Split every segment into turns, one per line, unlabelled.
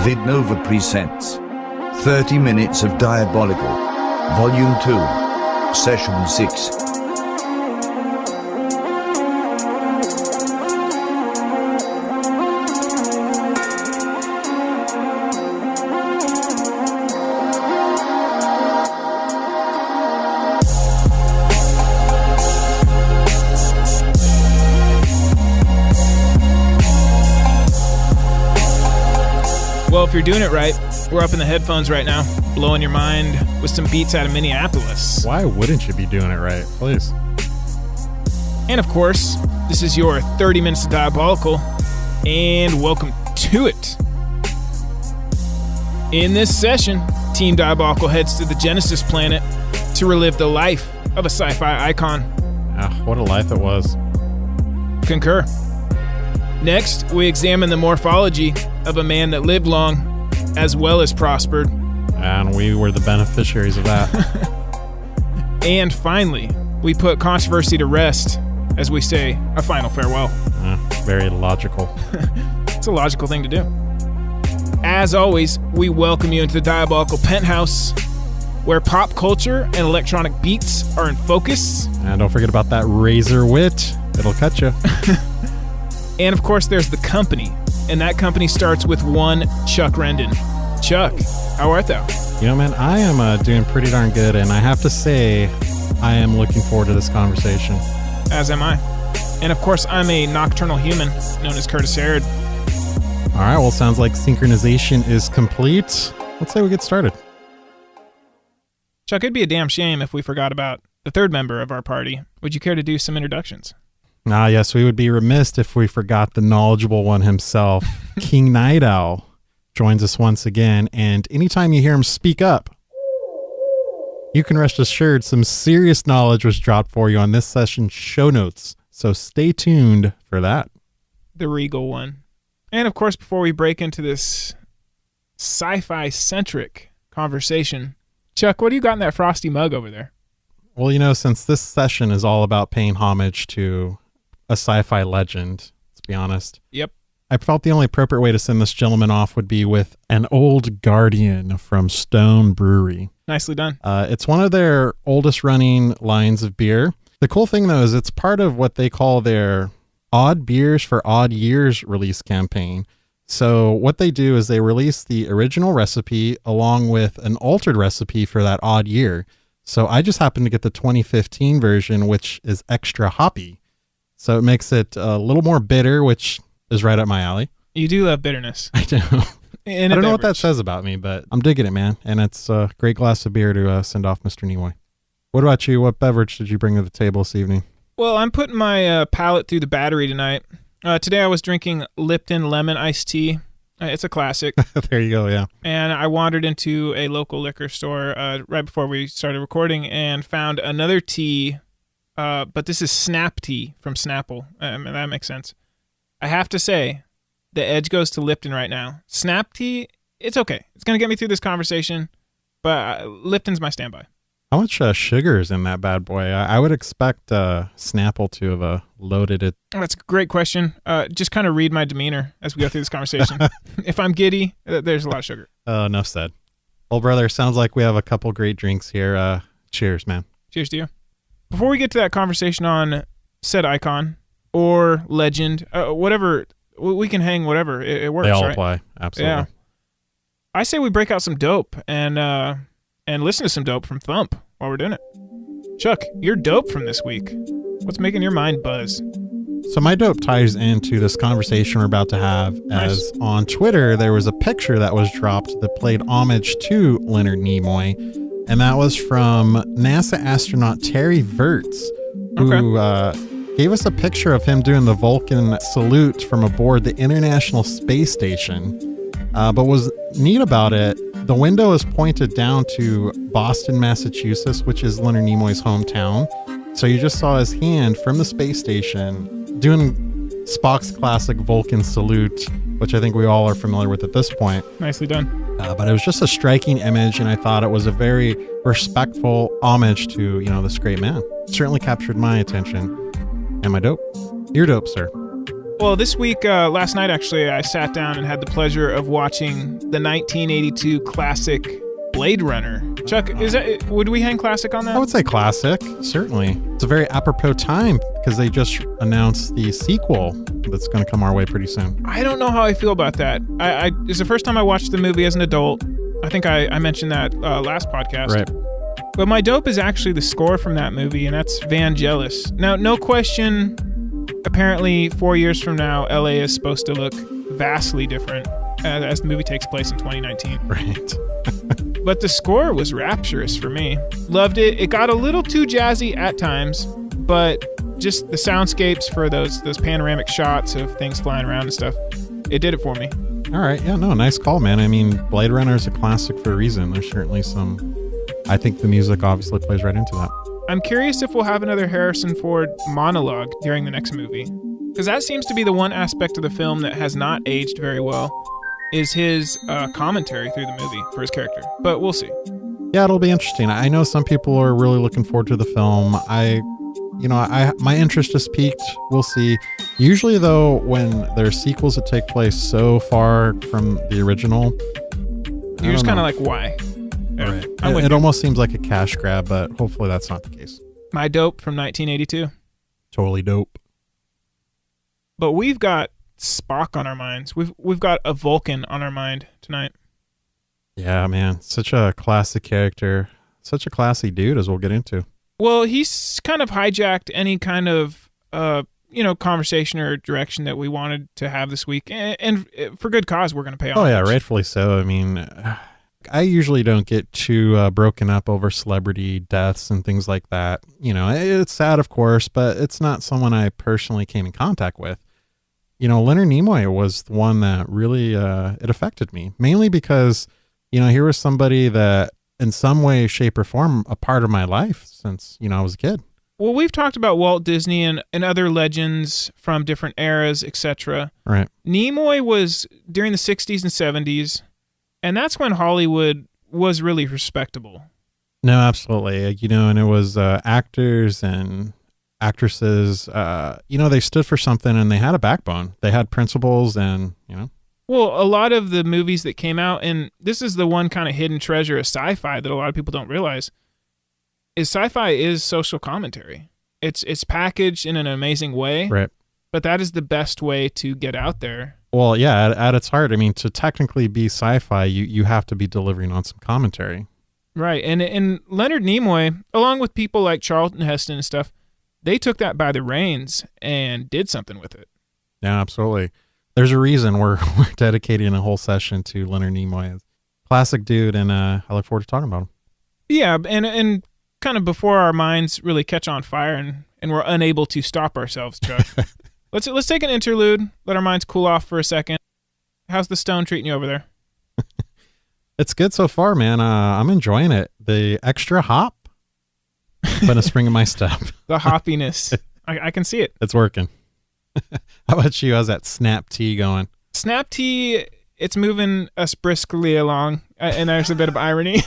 Vidnova presents 30 Minutes of Diabolical, Volume 2, Session 6.
Well, if you're doing it right, we're up in the headphones right now, blowing your mind with some beats out of Minneapolis.
Why wouldn't you be doing it right? Please.
And of course, this is your 30 Minutes of Diabolical, and welcome to it. In this session, Team Diabolical heads to the Genesis planet to relive the life of a sci-fi icon.
What a life it was.
Concur. Next, we examine the morphology of a man that lived long as well as prospered.
And we were the beneficiaries of that.
And finally, we put controversy to rest as we say a final farewell.
Very logical.
It's a logical thing to do. As always, we welcome you into the Diabolical Penthouse, where pop culture and electronic beats are in focus.
And don't forget about that razor wit. It'll cut you.
And of course, there's the company. And that company starts with one Chuck Rendon. Chuck, how art thou?
You know, man, I am doing pretty darn good. And I have to say, I am looking forward to this conversation.
As am I. And of course, I'm a nocturnal human known as Curtis Harrod.
All right, well, sounds like synchronization is complete. Let's say we get started.
Chuck, it'd be a damn shame if we forgot about the third member of our party. Would you care to do some introductions?
Yes, we would be remiss if we forgot the knowledgeable one himself. King Night Owl joins us once again, and anytime you hear him speak up, you can rest assured some serious knowledge was dropped for you on this session's show notes, so stay tuned for that.
The regal one. And of course, before we break into this sci-fi-centric conversation, Chuck, what do you got in that frosty mug over there?
Well, you know, since this session is all about paying homage to a sci-fi legend, let's be honest.
Yep.
I felt the only appropriate way to send this gentleman off would be with an Old Guardian from Stone Brewery.
Nicely done.
It's one of their oldest running lines of beer. The cool thing, though, is it's part of what they call their Odd Beers for Odd Years release campaign. So what they do is they release the original recipe along with an altered recipe for that odd year. So I just happened to get the 2015 version, which is extra hoppy. So it makes it a little more bitter, which is right up my alley.
You do love bitterness.
I do. I don't know what that says about me, but I'm digging it, man. And it's a great glass of beer to send off Mr. Nimoy. What about you? What beverage did you bring to the table this evening?
Well, I'm putting my palate through the battery tonight. Today I was drinking Lipton Lemon Iced Tea. It's a classic.
There you go, yeah.
And I wandered into a local liquor store right before we started recording and found another tea, but this is Snap Tea from Snapple. That makes sense. I have to say, the edge goes to Lipton right now. Snap Tea, it's okay. It's going to get me through this conversation, but Lipton's my standby.
How much sugar is in that bad boy? I would expect Snapple to have loaded it.
That's a great question. Just kind of read my demeanor as we go through this conversation. If I'm giddy, there's a lot of sugar.
Enough said. Well, brother, sounds like we have a couple great drinks here. Cheers, man.
Cheers to you. Before we get to that conversation on said icon or legend, whatever, we can hang whatever. It works,
They all
right?
apply. Absolutely.
Yeah. I say we break out some dope and listen to some dope from Thump while we're doing it. Chuck, your dope from this week. What's making your mind buzz?
So my dope ties into this conversation we're about to have, as on Twitter, there was a picture that was dropped that played homage to Leonard Nimoy, and that was from NASA astronaut Terry Virts, who gave us a picture of him doing the Vulcan salute from aboard the International Space Station. But what's neat about it, the window is pointed down to Boston, Massachusetts, which is Leonard Nimoy's hometown. So you just saw his hand from the space station doing Spock's classic Vulcan salute, which I think we all are familiar with at this point.
Nicely done.
But it was just a striking image, and I thought it was a very respectful homage to, this great man. It certainly captured my attention. And my dope. Your dope, sir.
Well, this week, last night actually, I sat down and had the pleasure of watching the 1982 classic Blade Runner. Chuck, would we hang classic on that?
I would say classic, certainly. It's a very apropos time because they just announced the sequel that's going to come our way pretty soon.
I don't know how I feel about that. It's the first time I watched the movie as an adult. I think I mentioned that last podcast.
Right.
But my dope is actually the score from that movie, and that's Vangelis. Now, no question, apparently 4 years from now, LA is supposed to look vastly different as the movie takes place in 2019.
Right.
But the score was rapturous for me. Loved it. It got a little too jazzy at times, but just the soundscapes for those panoramic shots of things flying around and stuff, it did it for me.
All right. Yeah, no, nice call, man. I mean, Blade Runner is a classic for a reason. There's certainly I think the music obviously plays right into that.
I'm curious if we'll have another Harrison Ford monologue during the next movie. Because that seems to be the one aspect of the film that has not aged very well, is his commentary through the movie for his character. But we'll see.
Yeah, it'll be interesting. I know some people are really looking forward to the film. My interest is piqued. We'll see. Usually, though, when there's sequels that take place so far from the original,
you're just kind of like, why?
Yeah, right. It almost seems like a cash grab, but hopefully that's not the case.
My dope from 1982.
Totally dope.
But we've got Spock on our minds. We've got a Vulcan on our mind tonight.
Yeah, man. Such a classic character. Such a classy dude, as we'll get into.
Well, he's kind of hijacked any kind of conversation or direction that we wanted to have this week, and for good cause. We're going to pay homage.
Oh yeah, rightfully so. I mean, I usually don't get too broken up over celebrity deaths and things like that. You know, it's sad, of course, but it's not someone I personally came in contact with. You know, Leonard Nimoy was the one that really it affected me, mainly because, you know, here was somebody that in some way, shape, or form a part of my life since, you know, I was a kid.
Well, we've talked about Walt Disney and other legends from different eras, etc.
Right.
Nimoy was during the 60s and 70s, and that's when Hollywood was really respectable.
No, absolutely. You know, and it was actors and actresses, they stood for something and they had a backbone. They had principles and, you know.
Well, a lot of the movies that came out, and this is the one kind of hidden treasure of sci-fi that a lot of people don't realize, is sci-fi is social commentary. It's packaged in an amazing way,
right?
But that is the best way to get out there.
Well, yeah, at its heart, I mean, to technically be sci-fi, you have to be delivering on some commentary.
Right, and Leonard Nimoy, along with people like Charlton Heston and stuff, they took that by the reins and did something with it.
Yeah, absolutely. There's a reason we're dedicating a whole session to Leonard Nimoy. Classic dude, and I look forward to talking about him.
Yeah, and kind of before our minds really catch on fire and we're unable to stop ourselves, Chuck. Let's take an interlude, let our minds cool off for a second. How's the stone treating you over there?
It's good so far, man. I'm enjoying it. The extra hop, but a spring in my step.
The hoppiness. I can see it.
It's working. How about you? How's that Snap Tea going?
Snap Tea, it's moving us briskly along, and there's a bit of irony.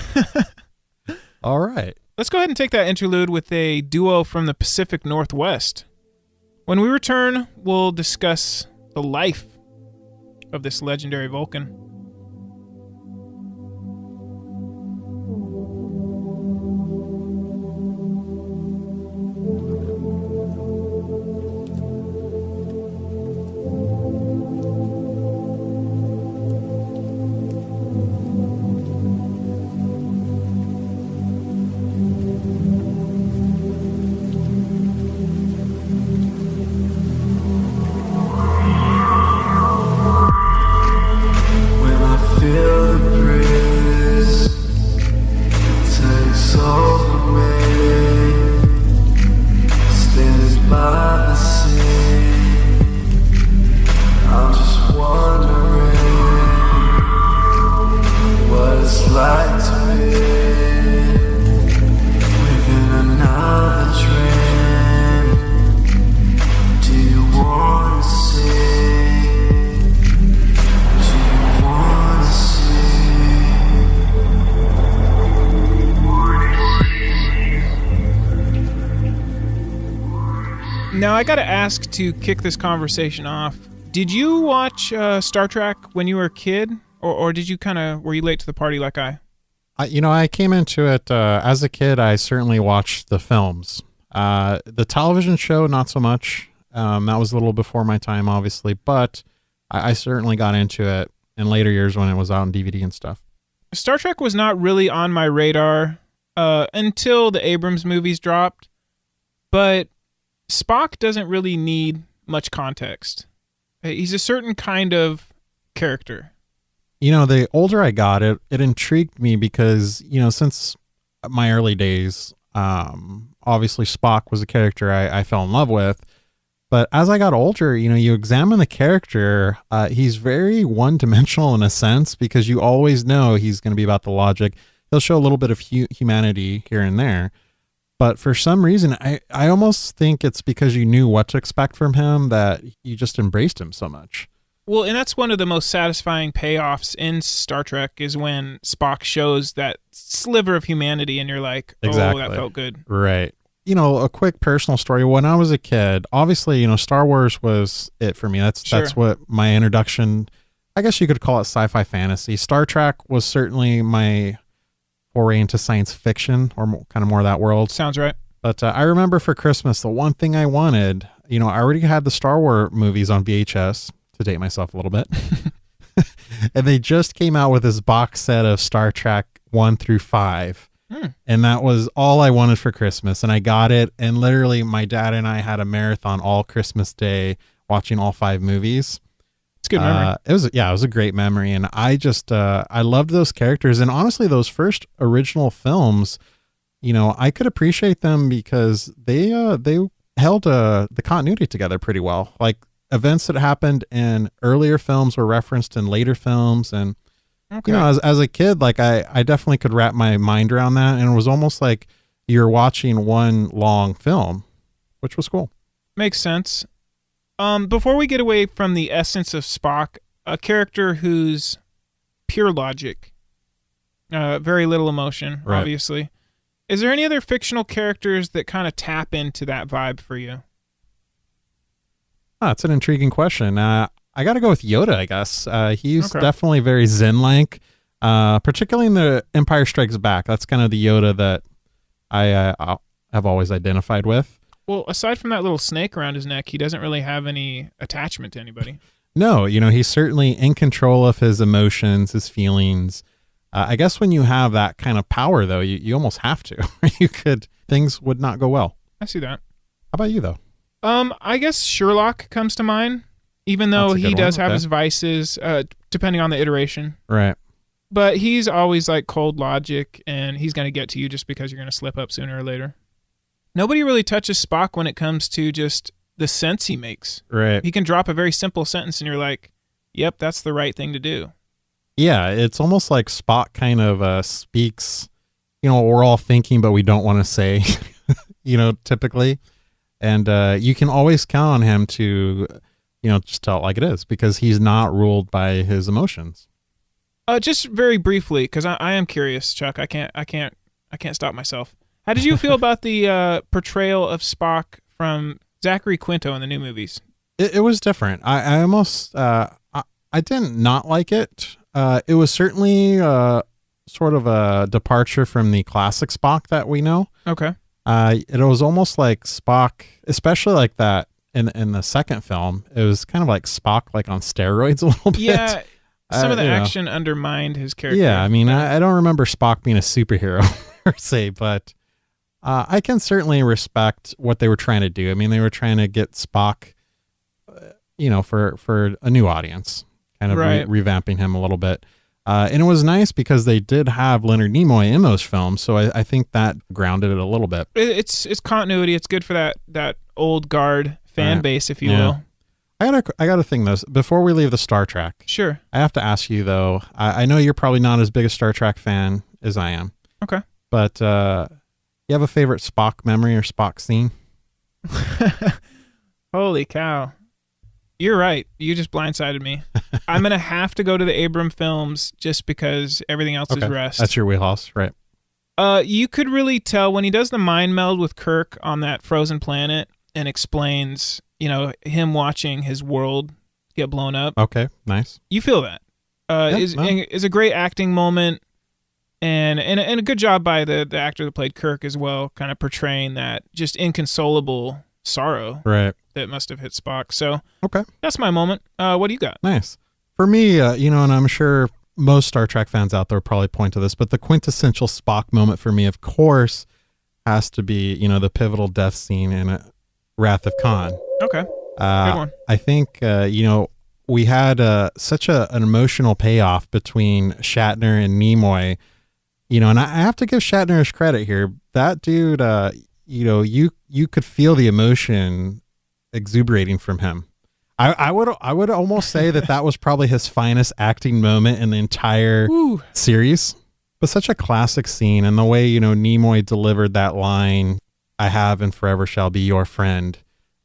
All right.
Let's go ahead and take that interlude with a duo from the Pacific Northwest. When we return, we'll discuss the life of this legendary Vulcan. Now, I got to ask to kick this conversation off. Did you watch Star Trek when you were a kid? Or did you were you late to the party like I?
I came into it as a kid. I certainly watched the films. The television show, not so much. That was a little before my time, obviously. But I certainly got into it in later years when it was out on DVD and stuff.
Star Trek was not really on my radar until the Abrams movies dropped. But Spock doesn't really need much context. He's a certain kind of character.
The older I got, it intrigued me because, since my early days, obviously Spock was a character I fell in love with. But as I got older, you examine the character, he's very one-dimensional in a sense because you always know he's going to be about the logic. He'll show a little bit of humanity here and there. But for some reason, I almost think it's because you knew what to expect from him that you just embraced him so much.
Well, and that's one of the most satisfying payoffs in Star Trek is when Spock shows that sliver of humanity and you're like,
exactly.
Oh, that felt good.
Right. A quick personal story. When I was a kid, obviously, Star Wars was it for me. That's what my introduction, I guess you could call it sci-fi fantasy. Star Trek was certainly my foray into science fiction or kind of more of that world.
Sounds right.
But I remember for Christmas, the one thing I wanted, I already had the Star Wars movies on VHS, to date myself a little bit. And they just came out with this box set of Star Trek 1 through 5. And that was all I wanted for Christmas. And I got it. And literally my dad and I had a marathon all Christmas Day watching all 5 movies.
It's a good memory.
It was a great memory. And I just, I loved those characters. And honestly, those first original films, I could appreciate them because they held the continuity together pretty well. Like events that happened in earlier films were referenced in later films. And,
okay.
As a kid, like I definitely could wrap my mind around that. And it was almost like you're watching one long film, which was cool.
Makes sense. Before we get away from the essence of Spock, a character who's pure logic, very little emotion,
right.
Obviously. Is there any other fictional characters that kind of tap into that vibe for you?
That's an intriguing question. I got to go with Yoda, I guess. He's definitely very Zen-like, particularly in the Empire Strikes Back. That's kind of the Yoda that I have always identified with.
Well, aside from that little snake around his neck, he doesn't really have any attachment to anybody.
No, he's certainly in control of his emotions, his feelings. I guess when you have that kind of power, though, you almost have to. Things would not go well.
I see that.
How about you, though?
I guess Sherlock comes to mind, even though he does have his vices, depending on the iteration.
Right.
But he's always like cold logic, and he's going to get to you just because you're going to slip up sooner or later. Nobody really touches Spock when it comes to just the sense he makes.
Right.
He can drop a very simple sentence and you're like, yep, that's the right thing to do.
Yeah, it's almost like Spock kind of speaks, what we're all thinking, but we don't want to say, typically. And you can always count on him to, just tell it like it is because he's not ruled by his emotions.
Just very briefly, because I am curious, Chuck. I can't stop myself. How did you feel about the portrayal of Spock from Zachary Quinto in the new movies?
It was different. I almost I didn't not like it. It was certainly sort of a departure from the classic Spock that we know.
Okay.
It was almost like Spock, especially like that in the second film. It was kind of like Spock like on steroids a little bit.
Yeah. Some of the action undermined his character.
Yeah, I mean, I don't remember Spock being a superhero per se, but I can certainly respect what they were trying to do. I mean, they were trying to get Spock, for a new audience, kind of revamping him a little bit. And it was nice because they did have Leonard Nimoy in those films, so I think that grounded it a little bit.
It's continuity. It's good for that old guard fan base, if you will.
I got a thing though. Before we leave the Star Trek,
sure.
I have to ask you though. I know you're probably not as big a Star Trek fan as I am.
Okay.
But you have a favorite Spock memory or Spock scene?
Holy cow! You're right. You just blindsided me. I'm gonna have to go to the Abrams films just because everything else is rest.
That's your wheelhouse, right?
You could really tell when he does the mind meld with Kirk on that frozen planet. and explains, him watching his world get blown up.
Okay, nice.
You feel that. Is a great acting moment, and a good job by the actor that played Kirk as well, kind of portraying that just inconsolable sorrow that must have hit Spock. So
okay,
that's my moment. What do you got?
Nice. For me, and I'm sure most Star Trek fans out there probably point to this, but the quintessential Spock moment for me, of course, has to be, the pivotal death scene in Wrath of Khan.
Okay. Good one.
I think, we had such an emotional payoff between Shatner and Nimoy, and I have to give Shatner his credit here. That dude, you could feel the emotion exuberating from him. I would almost say that was probably his finest acting moment in the entire series. But such a classic scene, and the way, Nimoy delivered that line, "I have and forever shall be your friend."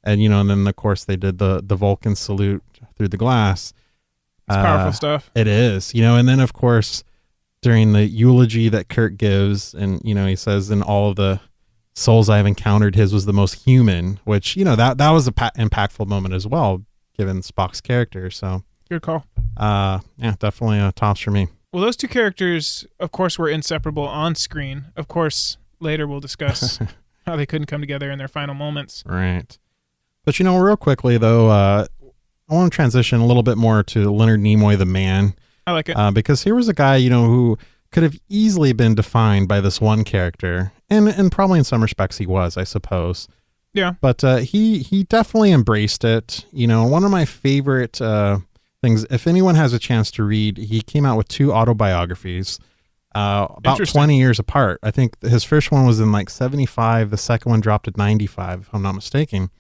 And, and then of course they did the Vulcan salute through the glass.
It's powerful stuff.
It is, and then of course during the eulogy that Kirk gives, and, he says, "In all of the souls I've encountered, his was the most human," which, that was a impactful moment as well, given Spock's character. So
good call.
Yeah, definitely tops for me.
Well, those two characters, of course, were inseparable on screen. Of course, later we'll discuss how they couldn't come together in their final moments.
Right. But, real quickly, though, I want to transition a little bit more to Leonard Nimoy, the man.
I like it.
Because here was a guy, who could have easily been defined by this one character. And probably in some respects he was, I suppose.
Yeah.
But he definitely embraced it. One of my favorite things, if anyone has a chance to read, he came out with 2 autobiographies about 20 years apart. I think his first one was in like 75. The second one dropped at 95, if I'm not mistaken.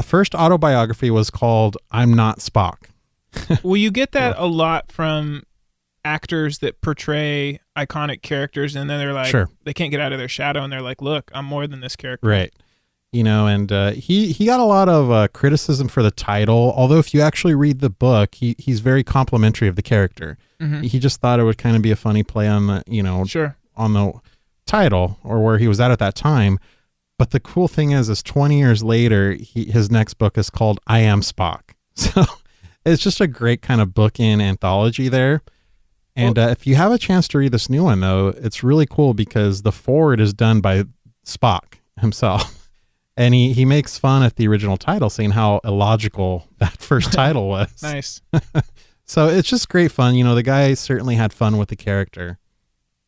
First autobiography was called "I'm Not Spock."
Well, you get that a lot from actors that portray iconic characters, and then they're like, they can't get out of their shadow, and they're like, "Look, I'm more than this character."
Right. And he got a lot of criticism for the title, although if you actually read the book, he's very complimentary of the character. Mm-hmm. He just thought it would kind of be a funny play on the, on the title or where he was at that time. But the cool thing is 20 years later, his next book is called "I Am Spock." So it's just a great kind of bookend anthology there. And if you have a chance to read this new one, though, it's really cool because the foreword is done by Spock himself. And he makes fun at the original title, saying how illogical that first title was.
Nice.
So it's just great fun. The guy certainly had fun with the character.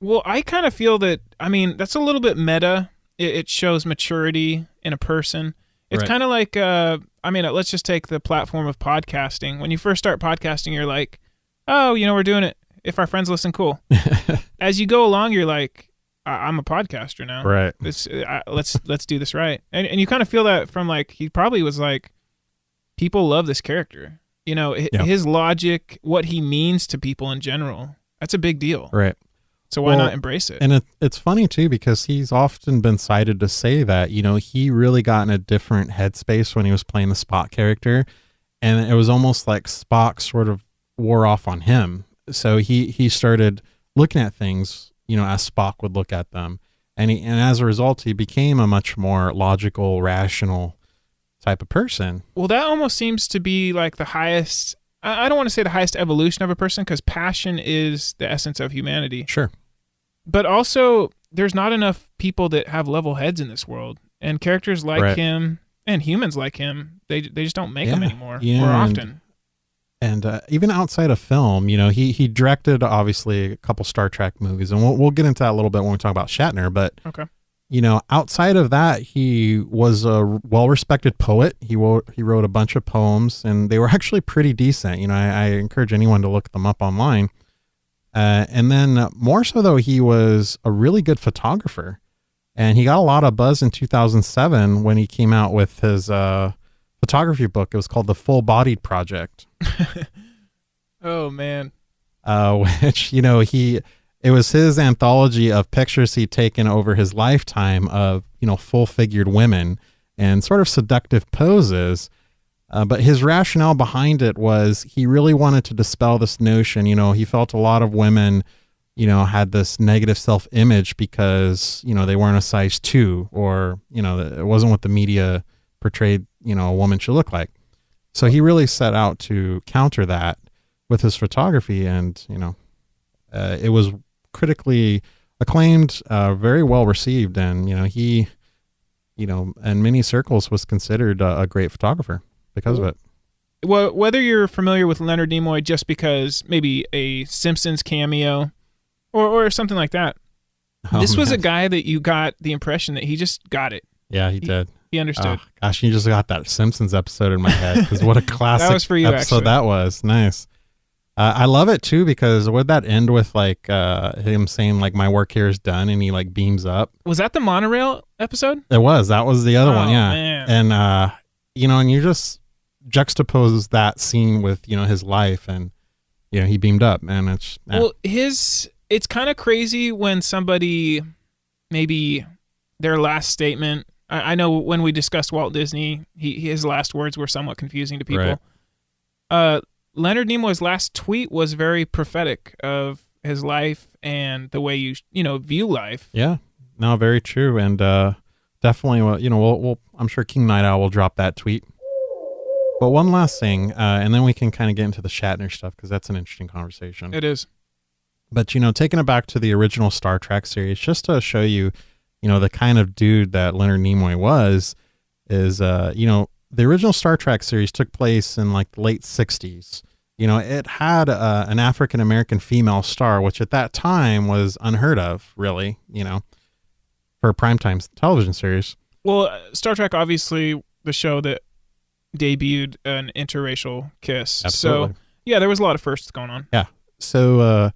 Well, I kind of feel that, that's a little bit meta. It shows maturity in a person. It's kind of like, let's just take the platform of podcasting. When you first start podcasting, you're like, oh, we're doing it. If our friends listen, cool. As you go along, you're like, I'm a podcaster now.
Right.
Let's do this right. And you kind of feel that from he probably was like, people love this character. His logic, what he means to people in general. That's a big deal.
Right.
So why not embrace it?
And it's funny too, because he's often been cited to say that, he really got in a different headspace when he was playing the Spock character. And it was almost like Spock sort of wore off on him. So he started looking at things, as Spock would look at them. And as a result, he became a much more logical, rational type of person.
Well, that almost seems to be like the highest, I don't want to say the highest evolution of a person, because passion is the essence of humanity.
Sure.
But also, there's not enough people that have level heads in this world. And characters like him and humans like him, they just don't make them anymore or often.
And even outside of film, he directed, obviously, a couple Star Trek movies. And we'll get into that a little bit when we talk about Shatner. But, outside of that, he was a well-respected poet. He wrote a bunch of poems, and they were actually pretty decent. I encourage anyone to look them up online. And then more so, though, he was a really good photographer. And he got a lot of buzz in 2007 when he came out with his photography book. It was called The Full Bodied Project.
Oh, man.
Which, it was his anthology of pictures he'd taken over his lifetime of, full-figured women and sort of seductive poses. But his rationale behind it was he really wanted to dispel this notion. He felt a lot of women, had this negative self-image because, they weren't a size 2 or, it wasn't what the media portrayed, a woman should look like. So he really set out to counter that with his photography, and, it was critically acclaimed, very well received. And, he, in many circles was considered a great photographer because of it.
Well, whether you're familiar with Leonard Nimoy just because maybe a Simpsons cameo or something like that, this was a guy that you got the impression that he just got it.
Yeah, he did.
He understood.
Gosh, you just got that Simpsons episode in my head, because what a classic
that was for you,
episode
actually.
that was. Nice. I love it too, because would that end with like him saying like, my work here is done, and he like beams up?
Was that the monorail episode?
It was. That was the other one, yeah.
Man.
And and you just juxtapose that scene with his life, and he beamed up, man.
Well, it's kind of crazy when somebody, maybe their last statement. I know when we discussed Walt Disney, his last words were somewhat confusing to people. Right. Leonard Nimoy's last tweet was very prophetic of his life and the way you view life.
Yeah, no, very true. And definitely, we'll I'm sure King Night Owl will drop that tweet. But one last thing, and then we can kind of get into the Shatner stuff, because that's an interesting conversation.
It is.
But, taking it back to the original Star Trek series, just to show you, the kind of dude that Leonard Nimoy was, is, the original Star Trek series took place in like the late 60s. It had an African-American female star, which at that time was unheard of, really, for a primetime television series.
Well, Star Trek, obviously, the show that debuted an interracial kiss.
Absolutely.
So, yeah, there was a lot of firsts going on.
Yeah. So,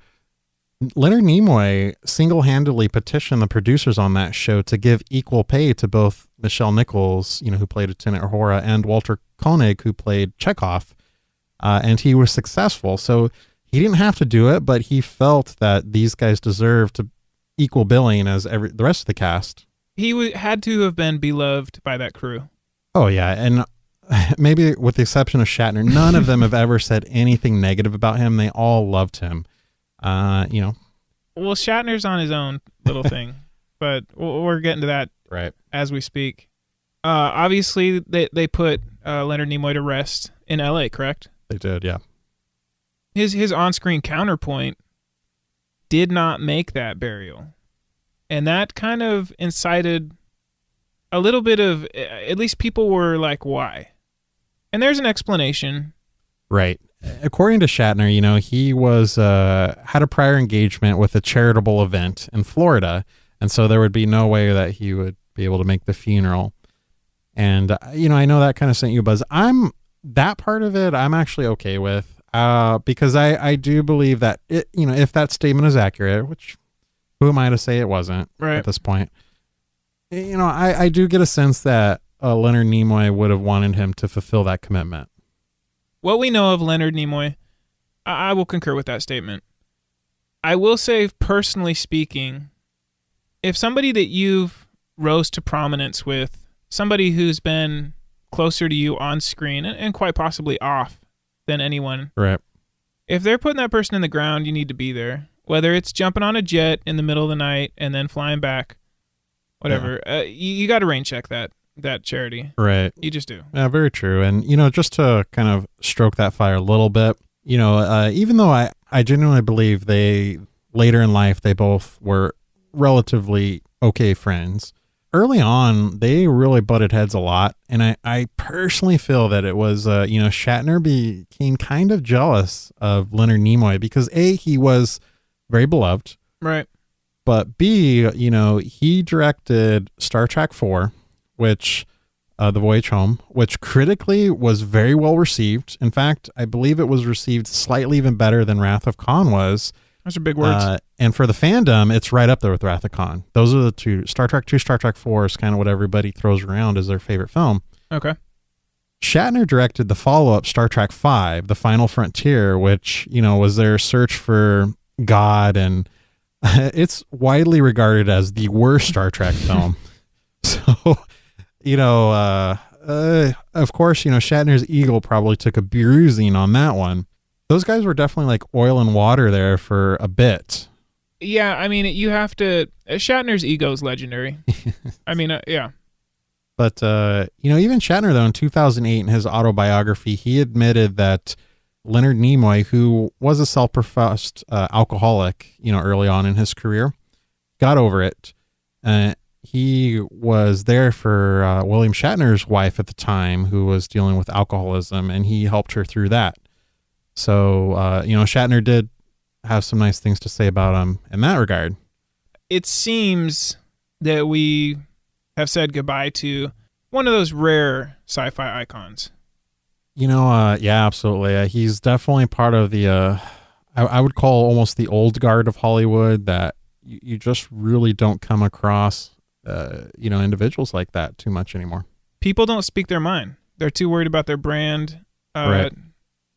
Leonard Nimoy single-handedly petitioned the producers on that show to give equal pay to both Michelle Nichols, who played Lieutenant Uhura, and Walter Koenig, who played Chekhov, and he was successful. So he didn't have to do it, but he felt that these guys deserved to equal billing as the rest of the cast.
He had to have been beloved by that crew.
Oh, yeah, and maybe with the exception of Shatner, none of them have ever said anything negative about him. They all loved him.
Well, Shatner's on his own little thing, but we're getting to that
right
as we speak. Obviously, they put Leonard Nimoy to rest in L.A., correct?
They did, yeah.
His on-screen counterpoint did not make that burial, and that kind of incited a little bit of, at least people were like, why? And there's an explanation.
Right. According to Shatner, he was had a prior engagement with a charitable event in Florida, and so there would be no way that he would be able to make the funeral. And I know that kind of sent you a buzz. That part of it I'm actually okay with, because I do believe that if that statement is accurate, which who am I to say it wasn't
right
at this point? I do get a sense that Leonard Nimoy would have wanted him to fulfill that commitment.
What we know of Leonard Nimoy, I will concur with that statement. I will say, personally speaking, if somebody that you've rose to prominence with, somebody who's been closer to you on screen and quite possibly off than anyone,
right?
If they're putting that person in the ground, you need to be there. Whether it's jumping on a jet in the middle of the night and then flying back, whatever. Yeah. You got to rain check that charity.
Right.
You just do.
Yeah, very true. And, just to kind of stroke that fire a little bit, even though I genuinely believe later in life, they both were relatively okay friends, early on, they really butted heads a lot. And I personally feel that it was, Shatner became kind of jealous of Leonard Nimoy because A, he was very beloved.
Right.
But B, he directed Star Trek 4, which The Voyage Home, which critically was very well received. In fact, I believe it was received slightly even better than Wrath of Khan was.
Those are big words.
And for the fandom, it's right up there with Wrath of Khan. Those are the two. Star Trek 2, Star Trek 4 is kind of what everybody throws around as their favorite film.
Okay.
Shatner directed the follow-up Star Trek 5, The Final Frontier, which, was their search for God, and it's widely regarded as the worst Star Trek film. So, of course, Shatner's ego probably took a bruising on that one. Those guys were definitely like oil and water there for a bit.
Yeah, I mean, you have to... Shatner's ego is legendary. I mean, yeah.
But, even Shatner, though, in 2008, in his autobiography, he admitted that Leonard Nimoy, who was a self-professed alcoholic, early on in his career, got over it. He was there for William Shatner's wife at the time, who was dealing with alcoholism, and he helped her through that. So, Shatner did have some nice things to say about him in that regard.
It seems that we have said goodbye to one of those rare sci-fi icons.
Yeah, absolutely. He's definitely part of the, I would call almost the old guard of Hollywood that you just really don't come across, individuals like that too much anymore.
People don't speak their mind. They're too worried about their brand.
Right.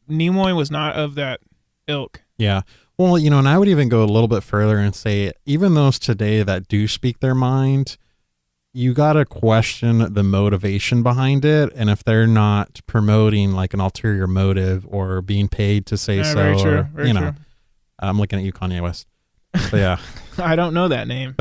Nimoy was not of that ilk.
Yeah. Well, and I would even go a little bit further and say, even those today that do speak their mind, you got to question the motivation behind it. And if they're not promoting like an ulterior motive or being paid to say so,
very true,
or,
very true.
I'm looking at you, Kanye West. But yeah.
I don't know that name.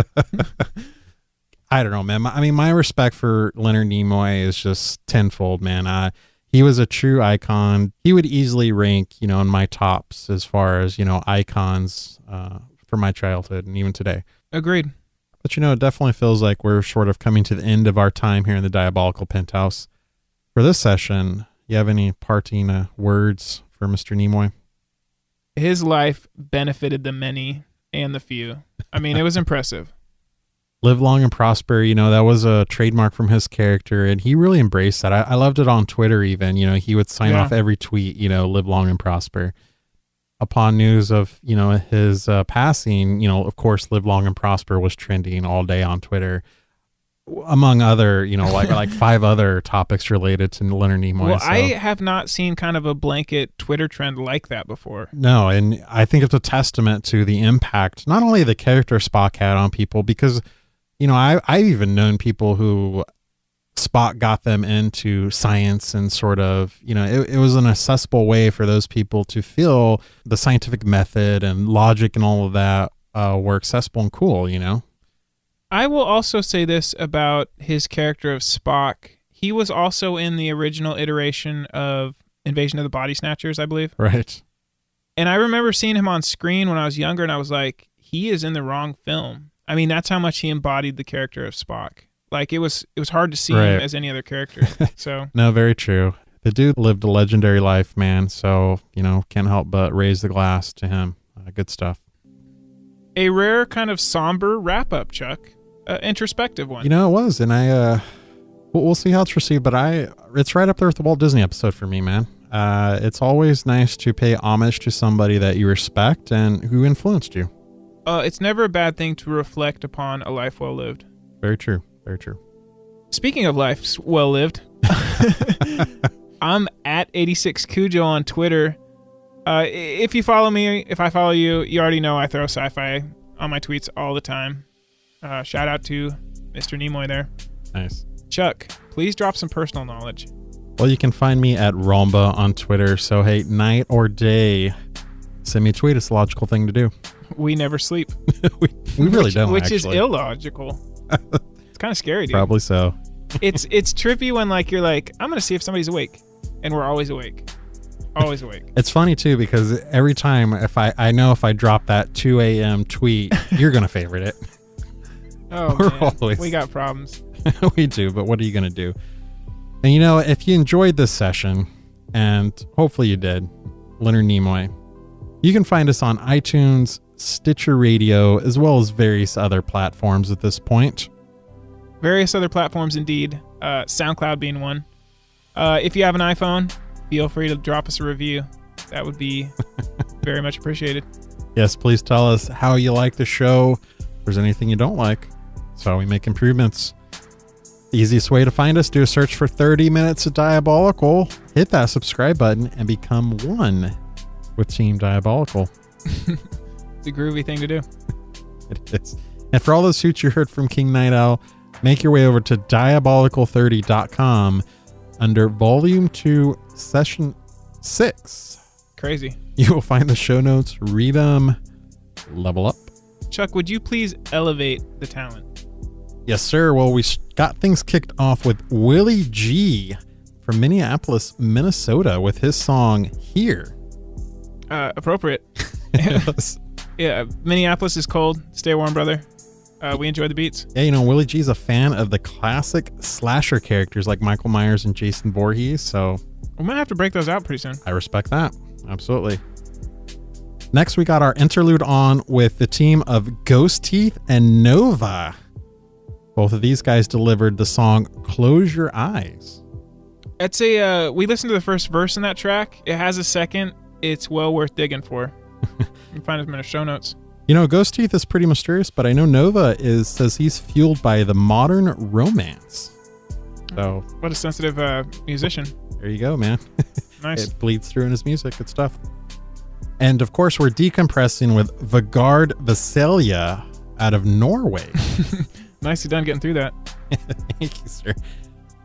I don't know, man. My respect for Leonard Nimoy is just tenfold, man. He was a true icon. He would easily rank, in my tops as far as, icons for my childhood and even today.
Agreed.
But, it definitely feels like we're sort of coming to the end of our time here in the Diabolical Penthouse. For this session, you have any parting words for Mr. Nimoy?
His life benefited the many and the few. It was impressive.
Live long and prosper, that was a trademark from his character, and he really embraced that. I loved it on Twitter even, he would sign off every tweet, live long and prosper. Upon news of, his passing, of course, live long and prosper was trending all day on Twitter, among other, like 5 other topics related to Leonard Nimoy.
Well, I have not seen kind of a blanket Twitter trend like that before.
No, and I think it's a testament to the impact, not only the character Spock had on people, because I've even known people who Spock got them into science and sort of, it was an accessible way for those people to feel the scientific method and logic and all of that were accessible and cool,
I will also say this about his character of Spock. He was also in the original iteration of Invasion of the Body Snatchers, I believe.
Right.
And I remember seeing him on screen when I was younger, and I was like, he is in the wrong film. That's how much he embodied the character of Spock. Like, it was hard to see him as any other character. So
no, very true. The dude lived a legendary life, man. So, can't help but raise the glass to him. Good stuff.
A rare kind of somber wrap-up, Chuck. Introspective one.
It was. And we'll see how it's received, but it's right up there with the Walt Disney episode for me, man. It's always nice to pay homage to somebody that you respect and who influenced you.
It's never a bad thing to reflect upon a life well lived.
Very true. Very true.
Speaking of life well lived, I'm at 86 Cujo on Twitter. If you follow me, if I follow you, you already know I throw sci-fi on my tweets all the time. Shout out to Mr. Nimoy there.
Nice.
Chuck, please drop some personal knowledge.
Well, you can find me at Romba on Twitter. So, hey, night or day, send me a tweet. It's a logical thing to do.
We never sleep.
we really don't,
Which
actually.
is illogical. It's kind of scary, dude.
Probably so.
It's trippy when you're like, I'm going to see if somebody's awake. And we're always awake. Always awake.
It's funny, too, because every time if I know if I drop that 2 a.m. tweet, you're going to favorite it.
Oh, man. We got problems.
We do, but what are you going to do? And, if you enjoyed this session, and hopefully you did, Leonard Nimoy, you can find us on iTunes, Stitcher Radio, as well as various other platforms at this point.
Various other platforms, indeed. SoundCloud being one. If you have an iPhone, feel free to drop us a review. That would be very much appreciated.
Yes, please tell us how you like the show. If there's anything you don't like, so we make improvements. The easiest way to find us, do a search for 30 Minutes of Diabolical. Hit that subscribe button and become one with Team Diabolical.
It's a groovy thing to do.
It is. And for all those suits you heard from King Night Owl, make your way over to diabolical30.com under Volume 2, Session 6.
Crazy.
You will find the show notes, read them, level up.
Chuck, would you please elevate the talent?
Yes, sir. Well, we got things kicked off with Willie G from Minneapolis, Minnesota, with his song Here.
Appropriate.
Yes.
Yeah, Minneapolis is cold. Stay warm, brother. We enjoy the beats.
Yeah, you know, Willie G's a fan of the classic slasher characters like Michael Myers and Jason Voorhees, so
We might have to break those out pretty soon.
I respect that. Absolutely. Next, we got our interlude on with the team of Ghost Teeth and Nova. Both of these guys delivered the song Close Your Eyes.
It's a we listened to the first verse in that track. It has a second. It's well worth digging for. You can find them in the show notes.
You know, Ghost Teeth is pretty mysterious, but I know Nova says he's fueled by the modern romance. So
What a sensitive musician.
there you go, man.
Nice.
It bleeds through in his music. Good stuff. And of course, we're decompressing with Vegard Veselya out of Norway.
Nicely done getting through that.
Thank you, sir.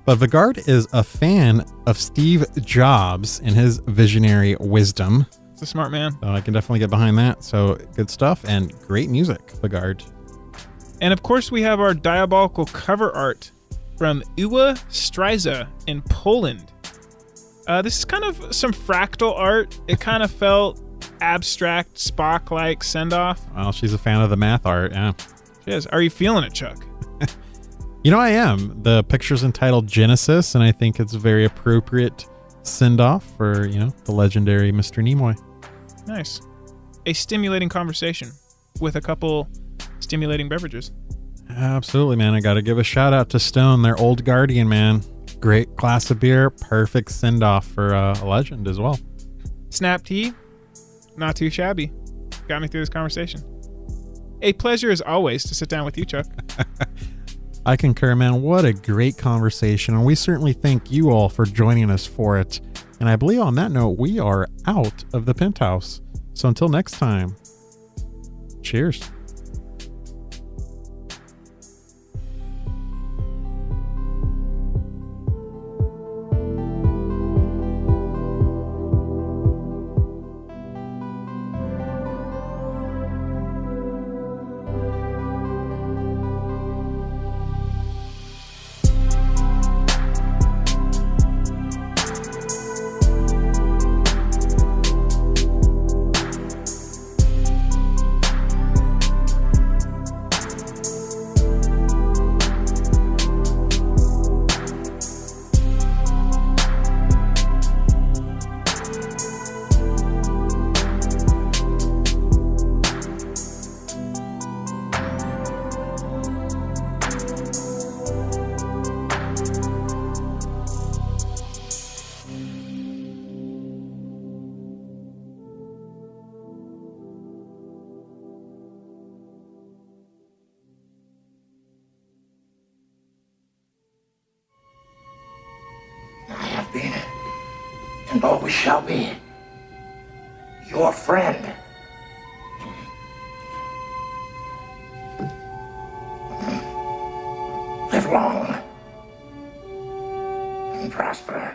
But Vegard is a fan of Steve Jobs and his visionary wisdom.
It's a smart man.
So I can definitely get behind that. So good stuff and great music, Vegard.
And of course, we have our Diabolical cover art from Uwe Stryza in Poland. This is kind of some fractal art. It kind of felt abstract, Spock-like send-off.
Well, she's a fan of the math art, yeah.
She is. Are you feeling it, Chuck?
You know, I am. The picture's entitled Genesis, and I think it's a very appropriate send-off for, you know, the legendary Mr. Nimoy.
Nice. A stimulating conversation with a couple stimulating beverages.
Absolutely, man. I got to give a shout-out to Stone, their old guardian, man. Great glass of beer, perfect send-off for a legend as well.
Snap tea, not too shabby. Got me through this conversation. A pleasure as always to sit down with you, Chuck.
I concur, man. What a great conversation. And we certainly thank you all for joining us for it. And I believe on that note, we are out of the penthouse. So until next time, cheers.
Been and always shall be your friend. Live long and prosper.